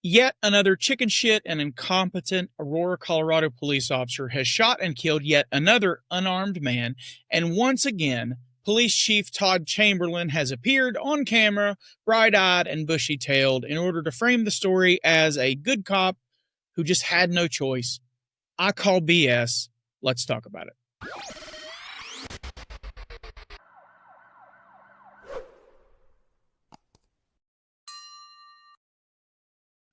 Yet another chicken shit and incompetent Aurora, Colorado police officer has shot and killed yet another unarmed man, and once again, Police Chief Todd Chamberlain has appeared on camera, bright-eyed and bushy-tailed, in order to frame the story as a good cop who just had no choice. I call BS. Let's talk about it.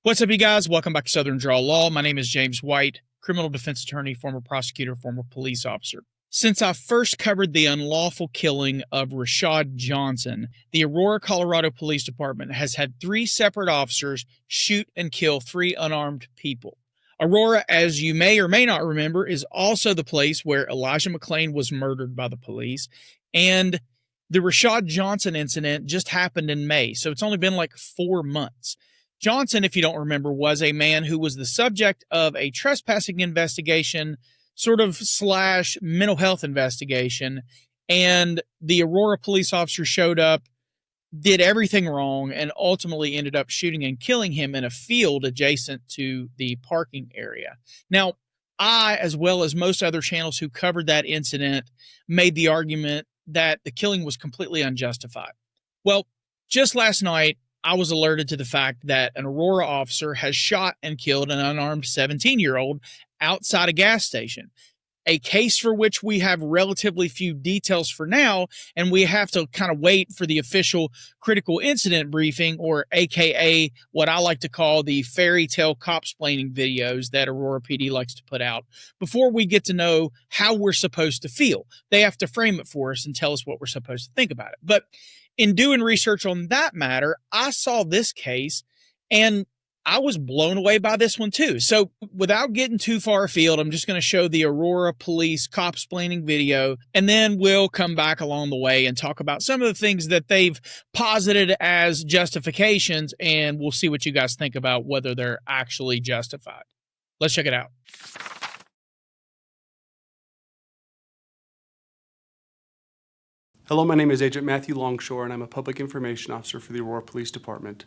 What's up, you guys? Welcome back to Southern Draw Law. My name is James White, criminal defense attorney, former prosecutor, former police officer. Since I first covered the unlawful killing of Rashad Johnson, the Aurora, Colorado Police Department has had 3 separate officers shoot and kill 3 unarmed people. Aurora, as you may or may not remember, is also the place where Elijah McClain was murdered by the police, and the Rashad Johnson incident just happened in May, so it's only been like 4 months. Johnson, if you don't remember, was a man who was the subject of a trespassing investigation, sort of slash mental health investigation, and the Aurora police officer showed up, did everything wrong, and ultimately ended up shooting and killing him in a field adjacent to the parking area. Now, I, as well as most other channels who covered that incident, made the argument that the killing was completely unjustified. Well, just last night, I was alerted to the fact that an Aurora officer has shot and killed an unarmed 17-year-old outside a gas station, a case for which we have relatively few details for now, and we have to kind of wait for the official critical incident briefing, or AKA what I like to call the fairy tale cop-splaining videos that Aurora PD likes to put out, before we get to know how we're supposed to feel. They have to frame it for us and tell us what we're supposed to think about it. But in doing research on that matter, I saw this case, and I was blown away by this one too. So without getting too far afield, I'm just going to show the Aurora police cop-splaining video, and then we'll come back along the way and talk about some of the things that they've posited as justifications, and we'll see what you guys think about whether they're actually justified. Let's check it out. Hello, my name is Agent Matthew Longshore, and I'm a Public Information Officer for the Aurora Police Department.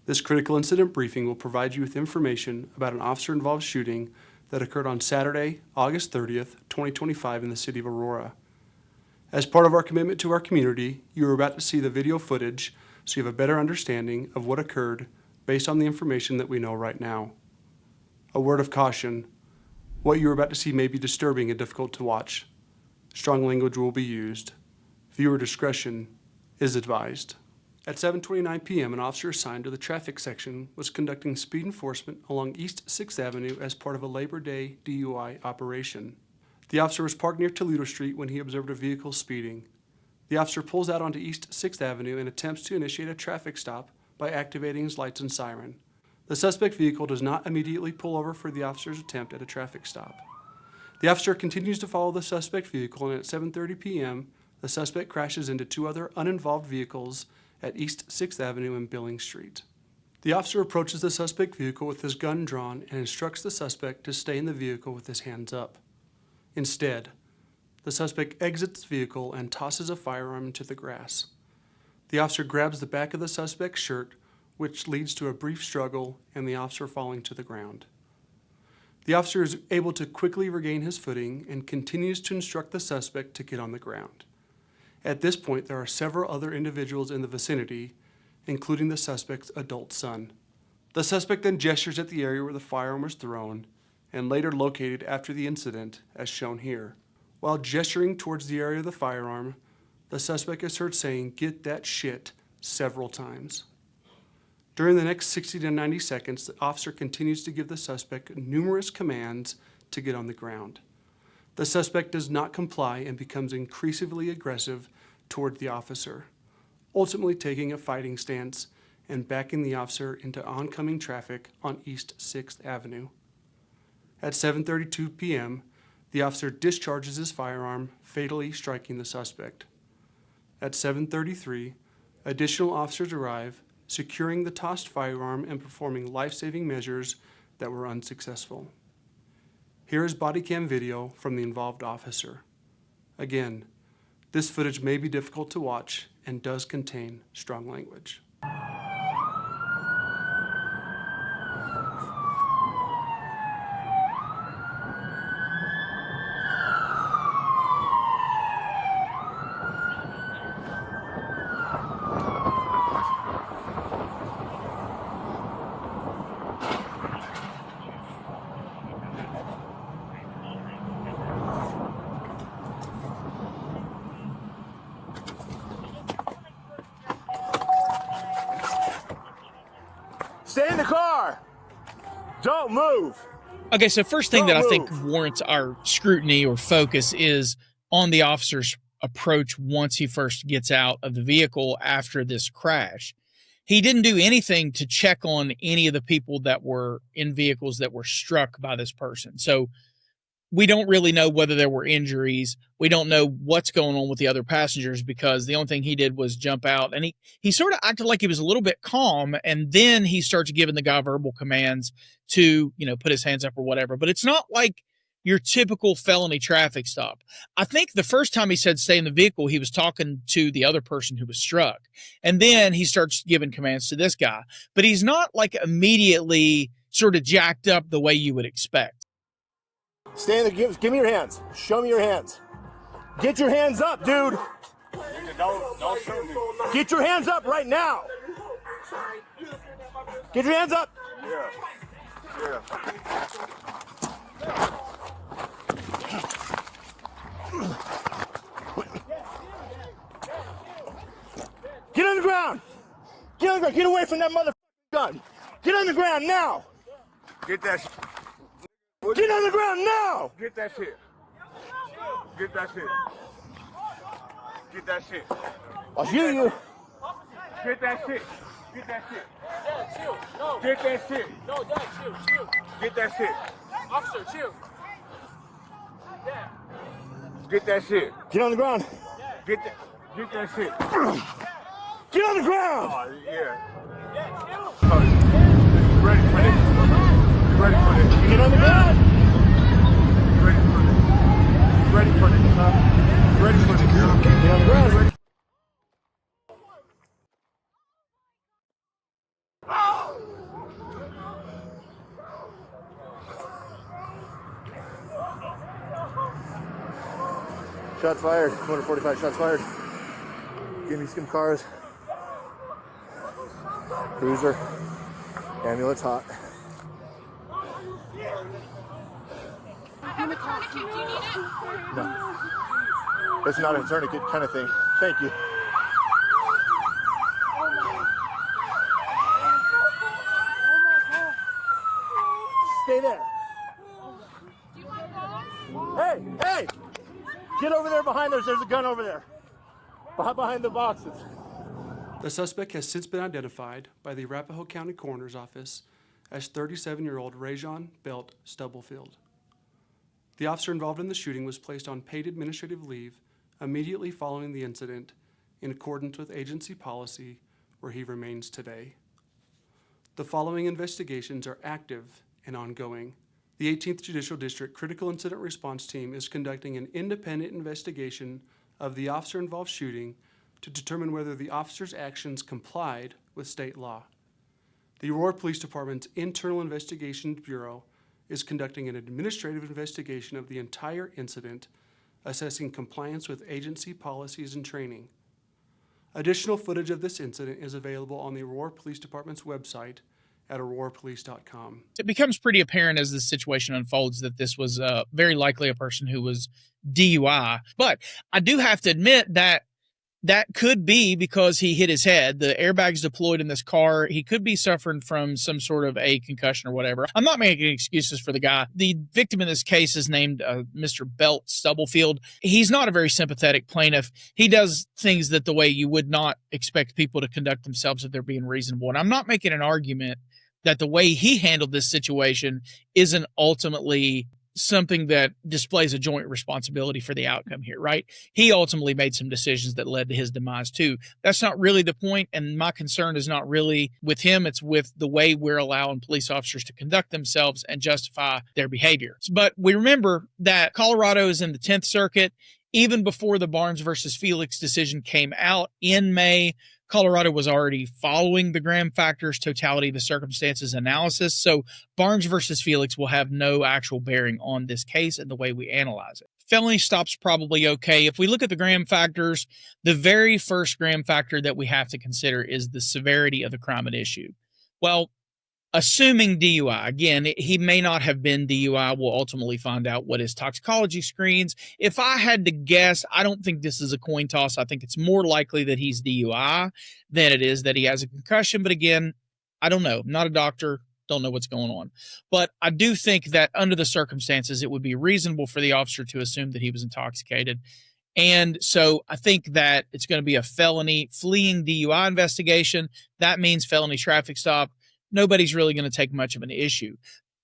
This critical incident briefing will provide you with information about an officer-involved shooting that occurred on Saturday, August 30th, 2025 in the city of Aurora. As part of our commitment to our community, you are about to see the video footage so you have a better understanding of what occurred based on the information that we know right now. A word of caution: what you are about to see may be disturbing and difficult to watch. Strong language will be used. Viewer discretion is advised. At 7:29 p.m., an officer assigned to the traffic section was conducting speed enforcement along East 6th Avenue as part of a Labor Day DUI operation. The officer was parked near Toledo Street when he observed a vehicle speeding. The officer pulls out onto East 6th Avenue and attempts to initiate a traffic stop by activating his lights and siren. The suspect vehicle does not immediately pull over for the officer's attempt at a traffic stop. The officer continues to follow the suspect vehicle, and at 7:30 p.m., the suspect crashes into 2 other uninvolved vehicles at East 6th Avenue and Billings Street. The officer approaches the suspect vehicle with his gun drawn and instructs the suspect to stay in the vehicle with his hands up. Instead, the suspect exits the vehicle and tosses a firearm into the grass. The officer grabs the back of the suspect's shirt, which leads to a brief struggle and the officer falling to the ground. The officer is able to quickly regain his footing and continues to instruct the suspect to get on the ground. At this point, there are several other individuals in the vicinity, including the suspect's adult son. The suspect then gestures at the area where the firearm was thrown and later located after the incident, as shown here. While gesturing towards the area of the firearm, the suspect is heard saying, "Get that shit," several times. During the next 60 to 90 seconds, the officer continues to give the suspect numerous commands to get on the ground. The suspect does not comply and becomes increasingly aggressive toward the officer, ultimately taking a fighting stance and backing the officer into oncoming traffic on East 6th Avenue. At 7:32 p.m., the officer discharges his firearm, fatally striking the suspect. At 7:33, additional officers arrive, securing the tossed firearm and performing life-saving measures that were unsuccessful. Here is body cam video from the involved officer. Again, this footage may be difficult to watch and does contain strong language. car. Don't move. Okay, so first thing that I think warrants our scrutiny or focus is on the officer's approach once he first gets out of the vehicle after this crash. He didn't do anything to check on any of the people that were in vehicles that were struck by this person. So we don't really know whether there were injuries. We don't know what's going on with the other passengers because the only thing he did was jump out, and he sort of acted like he was a little bit calm, and then he starts giving the guy verbal commands to, put his hands up or whatever. But it's not like your typical felony traffic stop. I think the first time he said stay in the vehicle, he was talking to the other person who was struck. And then he starts giving commands to this guy. But he's not like immediately sort of jacked up the way you would expect. Stay in the, give me your hands. Show me your hands. Get your hands up, dude. Don't shoot me. Get your hands up right now. Get your hands up. Yeah. Get on the ground. Get on the ground. Get away from that motherfucking gun. Get on the ground now. Get that shit. Get on the ground now. Get that shit. Get that shit. Get that shit. I'll shoot you. Get that shit. Get that shit. Dad, chill. No. Get that shit. No, Dad, chill. Get that shit. Officer, chill. Dad. Get that shit. Get on the ground. Get that shit. Get on the ground. Oh, yeah. Dad, chill. Oh, you ready for this? You ready for this? Get on the ground. You ready for this? You ready for this, huh? You ready for this? Get on the ground. Shots fired. Motor 45 shots fired. Give me some cars. Cruiser. Amulet's hot. Have a tourniquet. Do you need it? No. It's not a tourniquet kind of thing. Thank you. Stay there. Do you want balls? Hey, hey! Get over there behind us. There's a gun over there. Behind the boxes. The suspect has since been identified by the Arapahoe County Coroner's Office as 37-year-old Rajon Belt Stubblefield. The officer involved in the shooting was placed on paid administrative leave immediately following the incident in accordance with agency policy, where he remains today. The following investigations are active and ongoing. The 18th Judicial District Critical Incident Response Team is conducting an independent investigation of the officer-involved shooting to determine whether the officer's actions complied with state law. The Aurora Police Department's Internal Investigations Bureau is conducting an administrative investigation of the entire incident, assessing compliance with agency policies and training. Additional footage of this incident is available on the Aurora Police Department's website at aurorapolice.com. It becomes pretty apparent as the situation unfolds that this was very likely a person who was DUI. But I do have to admit that that could be because he hit his head. The airbag's deployed in this car. He could be suffering from some sort of a concussion or whatever. I'm not making excuses for the guy. The victim in this case is named Mr. Belt Stubblefield. He's not a very sympathetic plaintiff. He does things that the way you would not expect people to conduct themselves if they're being reasonable. And I'm not making an argument that the way he handled this situation isn't ultimately something that displays a joint responsibility for the outcome here, right? He ultimately made some decisions that led to his demise too. That's not really the point, and my concern is not really with him. It's with the way we're allowing police officers to conduct themselves and justify their behavior. But we remember that Colorado is in the 10th Circuit. Even before the Barnes versus Felix decision came out in May, Colorado was already following the Graham factors totality of the circumstances analysis. So Barnes versus Felix will have no actual bearing on this case and the way we analyze it. Felony stop's probably okay. If we look at the Graham factors, the very first Graham factor that we have to consider is the severity of the crime at issue. Well, assuming DUI, again, he may not have been DUI. We'll ultimately find out what his toxicology screens. If I had to guess, I don't think this is a coin toss. I think it's more likely that he's DUI than it is that he has a concussion. But again, I don't know. I'm not a doctor. Don't know what's going on. But I do think that under the circumstances, it would be reasonable for the officer to assume that he was intoxicated. And so I think that it's going to be a felony fleeing DUI investigation. That means felony traffic stop. Nobody's really going to take much of an issue.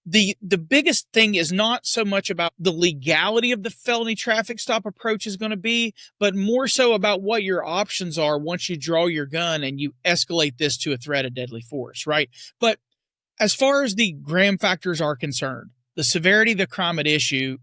The biggest thing is not so much about the legality of the felony traffic stop approach is going to be, but more so about what your options are once you draw your gun and you escalate this to a threat of deadly force, right? But as far as the Graham factors are concerned, the severity of the crime at issue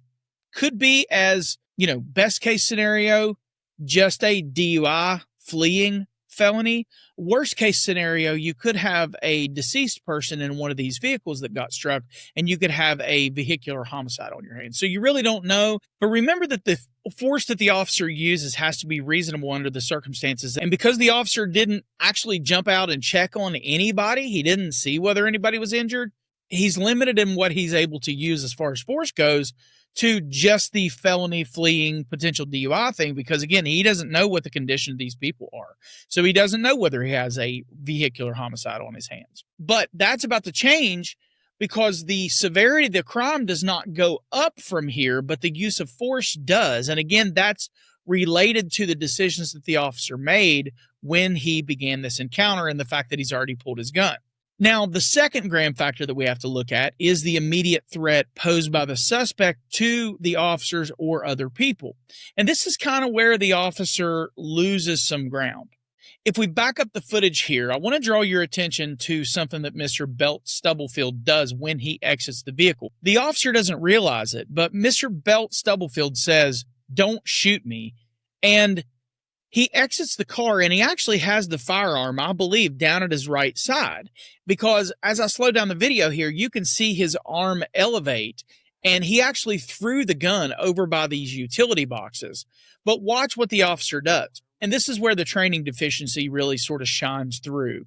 could be as, best case scenario, just a DUI fleeing felony. Worst case scenario, you could have a deceased person in one of these vehicles that got struck, and you could have a vehicular homicide on your hands. So you really don't know. But remember that the force that the officer uses has to be reasonable under the circumstances. And because the officer didn't actually jump out and check on anybody, he didn't see whether anybody was injured, he's limited in what he's able to use as far as force goes to just the felony fleeing potential DUI thing, because again, he doesn't know what the condition of these people are. So he doesn't know whether he has a vehicular homicide on his hands. But that's about to change because the severity of the crime does not go up from here, but the use of force does. And again, that's related to the decisions that the officer made when he began this encounter and the fact that he's already pulled his gun. Now, the second Graham factor that we have to look at is the immediate threat posed by the suspect to the officers or other people. And this is kind of where the officer loses some ground. If we back up the footage here, I want to draw your attention to something that Mr. Belt Stubblefield does when he exits the vehicle. The officer doesn't realize it, but Mr. Belt Stubblefield says, "Don't shoot me." And he exits the car and he actually has the firearm, I believe, down at his right side, because as I slow down the video here, you can see his arm elevate and he actually threw the gun over by these utility boxes. But watch what the officer does. And this is where the training deficiency really sort of shines through.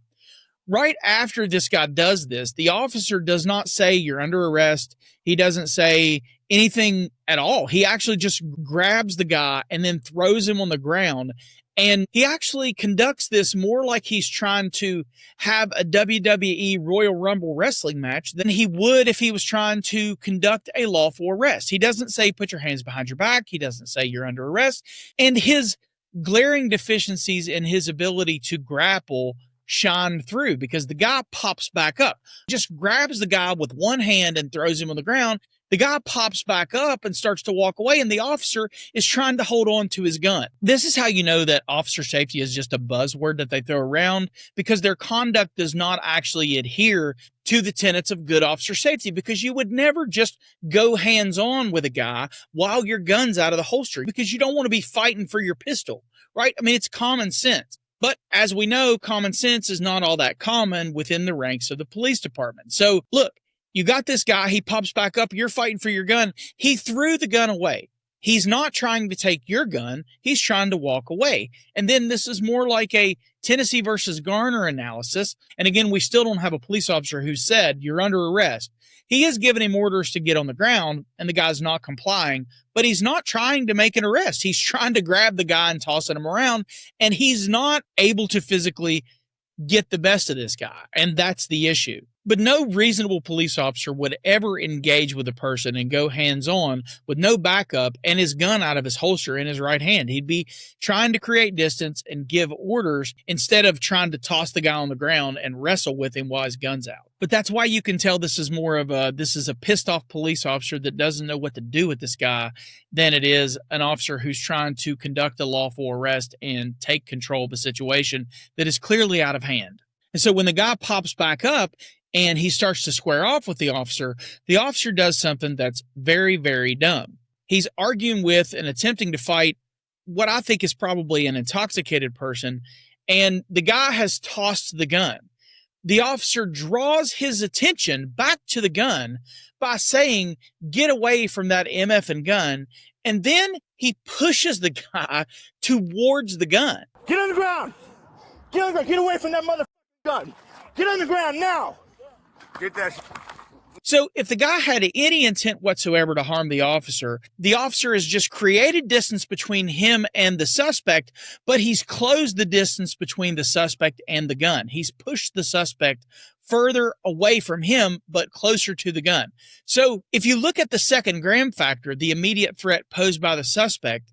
Right after this guy does this, the officer does not say you're under arrest. He doesn't say anything at all. He actually just grabs the guy and then throws him on the ground. And he actually conducts this more like he's trying to have a WWE Royal Rumble wrestling match than he would if he was trying to conduct a lawful arrest. He doesn't say, "Put your hands behind your back." He doesn't say you're under arrest. And his glaring deficiencies in his ability to grapple shine through because the guy pops back up, just grabs the guy with one hand and throws him on the ground. The guy pops back up and starts to walk away, and the officer is trying to hold on to his gun. This is how you know that officer safety is just a buzzword that they throw around, because their conduct does not actually adhere to the tenets of good officer safety, because you would never just go hands-on with a guy while your gun's out of the holster, because you don't want to be fighting for your pistol, right? I mean, it's common sense. But as we know, common sense is not all that common within the ranks of the police department. So look, you got this guy, he pops back up, you're fighting for your gun. He threw the gun away. He's not trying to take your gun. He's trying to walk away. And then this is more like a Tennessee versus Garner analysis. And again, we still don't have a police officer who said you're under arrest. He has given him orders to get on the ground and the guy's not complying, but he's not trying to make an arrest. He's trying to grab the guy and tossing him around, and he's not able to physically get the best of this guy. And that's the issue. But no reasonable police officer would ever engage with a person and go hands-on with no backup and his gun out of his holster in his right hand. He'd be trying to create distance and give orders instead of trying to toss the guy on the ground and wrestle with him while his gun's out. But that's why you can tell this is a pissed off police officer that doesn't know what to do with this guy than it is an officer who's trying to conduct a lawful arrest and take control of the situation that is clearly out of hand. And so when the guy pops back up and he starts to square off with the officer does something that's very, very dumb. He's arguing with and attempting to fight what I think is probably an intoxicated person, and the guy has tossed the gun. The officer draws his attention back to the gun by saying, "Get away from that MFing gun," and then he pushes the guy towards the gun. Get on the ground! Get on the ground! Get away from that motherfucking gun! Get on the ground now! Get that. So if the guy had any intent whatsoever to harm the officer has just created distance between him and the suspect, but he's closed the distance between the suspect and the gun. He's pushed the suspect further away from him, but closer to the gun. So if you look at the second Graham factor, the immediate threat posed by the suspect,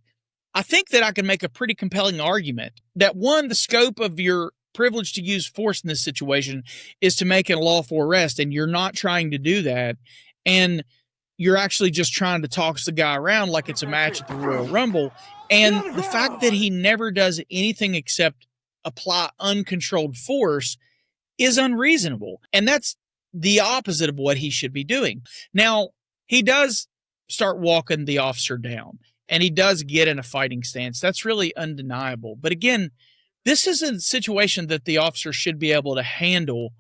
I think that I can make a pretty compelling argument that, one, the scope of your privilege to use force in this situation is to make a lawful arrest, and you're not trying to do that. And you're actually just trying to toss the guy around like it's a match at the Royal Rumble. And the fact that he never does anything except apply uncontrolled force is unreasonable. And that's the opposite of what he should be doing. Now, he does start walking the officer down, and he does get in a fighting stance. That's really undeniable. But again, this is a situation that the officer should be able to handle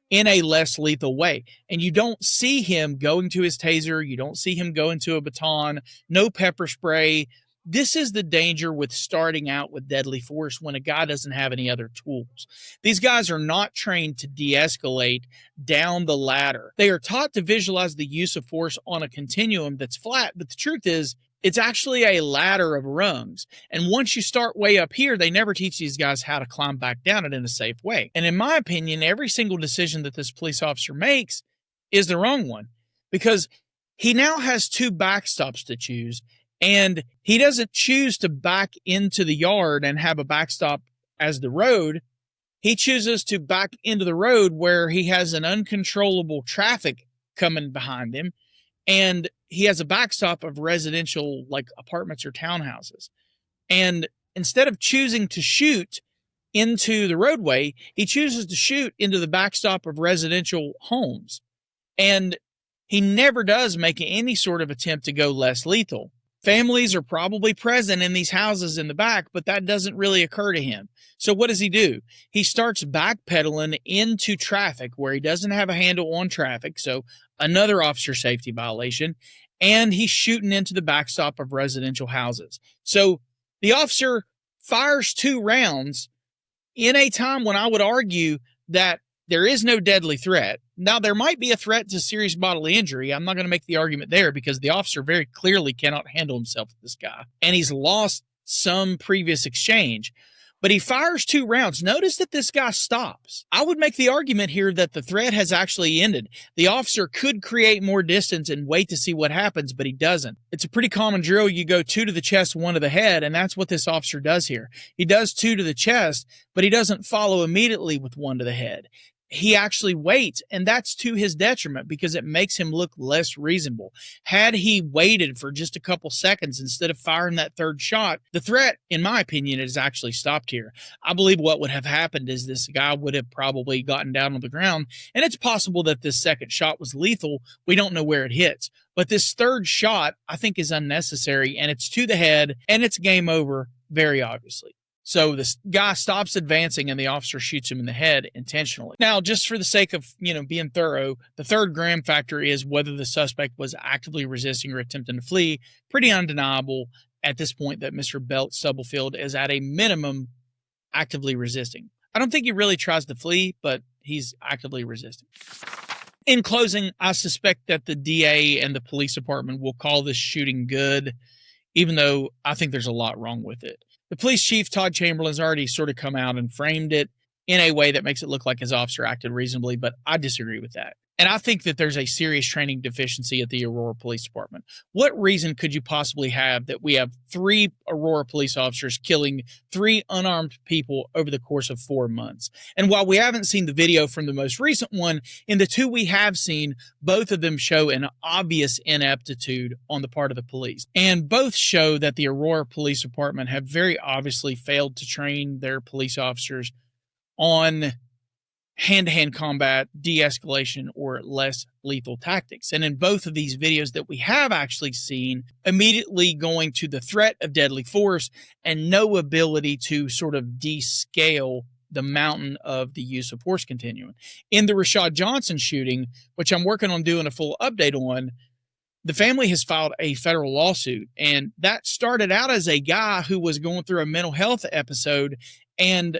in a less lethal way. And you don't see him going to his taser. You don't see him going to a baton, no pepper spray. This is the danger with starting out with deadly force when a guy doesn't have any other tools. These guys are not trained to de-escalate down the ladder. They are taught to visualize the use of force on a continuum that's flat, but the truth is, it's actually a ladder of rungs. And once you start way up here, they never teach these guys how to climb back down it in a safe way. And in my opinion, every single decision that this police officer makes is the wrong one, because he now has two backstops to choose, and he doesn't choose to back into the yard and have a backstop as the road. He chooses to back into the road where he has an uncontrollable traffic coming behind him, and he has a backstop of residential, like apartments or townhouses. And instead of choosing to shoot into the roadway, he chooses to shoot into the backstop of residential homes. And he never does make any sort of attempt to go less lethal. Families are probably present in these houses in the back, but that doesn't really occur to him. So what does he do? He starts backpedaling into traffic where he doesn't have a handle on traffic, so another officer safety violation, and he's shooting into the backstop of residential houses. So the officer fires 2 rounds in a time when I would argue that there is no deadly threat. Now, there might be a threat to serious bodily injury. I'm not going to make the argument there because the officer very clearly cannot handle himself with this guy, and he's lost some previous exchange. But he fires 2 rounds. Notice that this guy stops. I would make the argument here that the threat has actually ended. The officer could create more distance and wait to see what happens, but he doesn't. It's a pretty common drill. You go 2 to the chest, 1 to the head, and that's what this officer does here. He does 2 to the chest, but he doesn't follow immediately with 1 to the head. He actually waits, and that's to his detriment because it makes him look less reasonable. Had he waited for just a couple seconds instead of firing that 3rd shot, the threat, in my opinion, is actually stopped here. I believe what would have happened is this guy would have probably gotten down on the ground, and it's possible that this 2nd shot was lethal. We don't know where it hits. But this 3rd shot, I think, is unnecessary, and it's to the head, and it's game over, very obviously. So this guy stops advancing and the officer shoots him in the head intentionally. Now, just for the sake of, being thorough, the 3rd Graham factor is whether the suspect was actively resisting or attempting to flee. Pretty undeniable at this point that Mr. Belt Stubblefield is at a minimum actively resisting. I don't think he really tries to flee, but he's actively resisting. In closing, I suspect that the DA and the police department will call this shooting good, even though I think there's a lot wrong with it. The police chief, Todd Chamberlain's already sort of come out and framed it in a way that makes it look like his officer acted reasonably, but I disagree with that. And I think that there's a serious training deficiency at the Aurora Police Department. What reason could you possibly have that we have 3 Aurora police officers killing 3 unarmed people over the course of 4 months? And while we haven't seen the video from the most recent one, in the 2 we have seen, both of them show an obvious ineptitude on the part of the police. And both show that the Aurora Police Department have very obviously failed to train their police officers on hand-to-hand combat, de-escalation, or less lethal tactics. And in both of these videos that we have actually seen, immediately going to the threat of deadly force and no ability to sort of descale the mountain of the use of force continuum. In the Rashad Johnson shooting, which I'm working on doing a full update on, the family has filed a federal lawsuit, and that started out as a guy who was going through a mental health episode and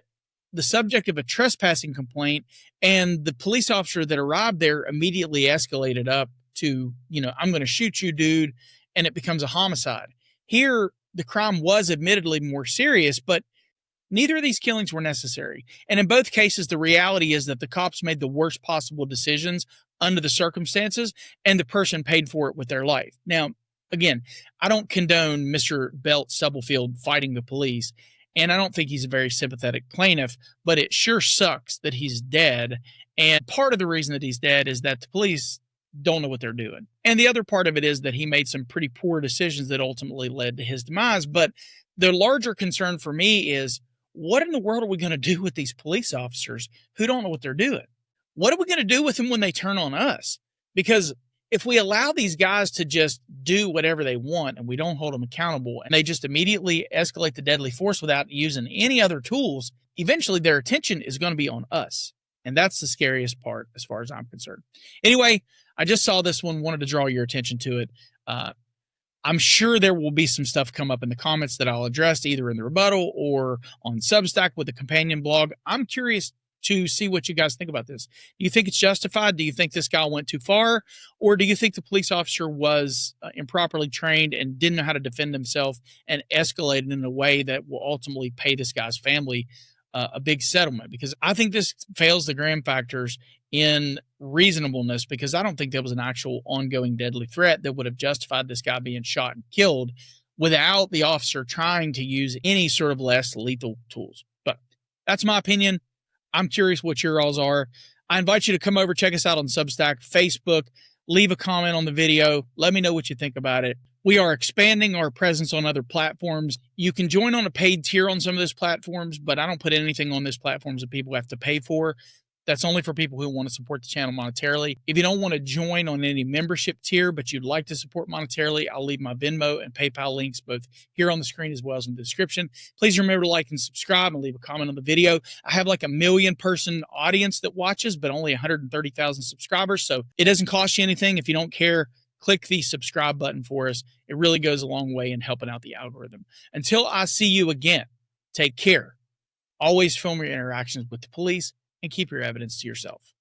the subject of a trespassing complaint, and the police officer that arrived there immediately escalated up to, I'm going to shoot you, dude, and it becomes a homicide. Here, the crime was admittedly more serious, but Neither of these killings were necessary. And in both cases, the reality is that the cops made the worst possible decisions under the circumstances, and the person paid for it with their life. Now, again, I don't condone Mr. Belt Stubblefield fighting the police, and I don't think he's a very sympathetic plaintiff, but it sure sucks that he's dead. And part of the reason that he's dead is that the police don't know what they're doing. And the other part of it is that he made some pretty poor decisions that ultimately led to his demise. But the larger concern for me is, what in the world are we going to do with these police officers who don't know what they're doing? What are we going to do with them when they turn on us? Because if we allow these guys to just do whatever they want and we don't hold them accountable and they just immediately escalate the deadly force without using any other tools, eventually their attention is going to be on us. And that's the scariest part as far as I'm concerned. Anyway, I just saw this one, wanted to draw your attention to it. I'm sure there will be some stuff come up in the comments that I'll address either in the rebuttal or on Substack with the companion blog. I'm curious to see what you guys think about this. Do you think it's justified? Do you think this guy went too far? Or do you think the police officer was improperly trained and didn't know how to defend himself and escalated in a way that will ultimately pay this guy's family a big settlement? Because I think this fails the Graham factors in reasonableness, because I don't think there was an actual ongoing deadly threat that would have justified this guy being shot and killed without the officer trying to use any sort of less lethal tools. But that's my opinion. I'm curious what your alls are. I invite you to come over, check us out on Substack, Facebook, leave a comment on the video. Let me know what you think about it. We are expanding our presence on other platforms. You can join on a paid tier on some of those platforms, but I don't put anything on those platforms that people have to pay for. That's only for people who want to support the channel monetarily. If you don't want to join on any membership tier, but you'd like to support monetarily, I'll leave my Venmo and PayPal links both here on the screen as well as in the description. Please remember to like and subscribe and leave a comment on the video. I have like a 1 million person audience that watches, but only 130,000 subscribers. So it doesn't cost you anything. If you don't care, click the subscribe button for us. It really goes a long way in helping out the algorithm. Until I see you again, take care. Always film your interactions with the police and keep your evidence to yourself.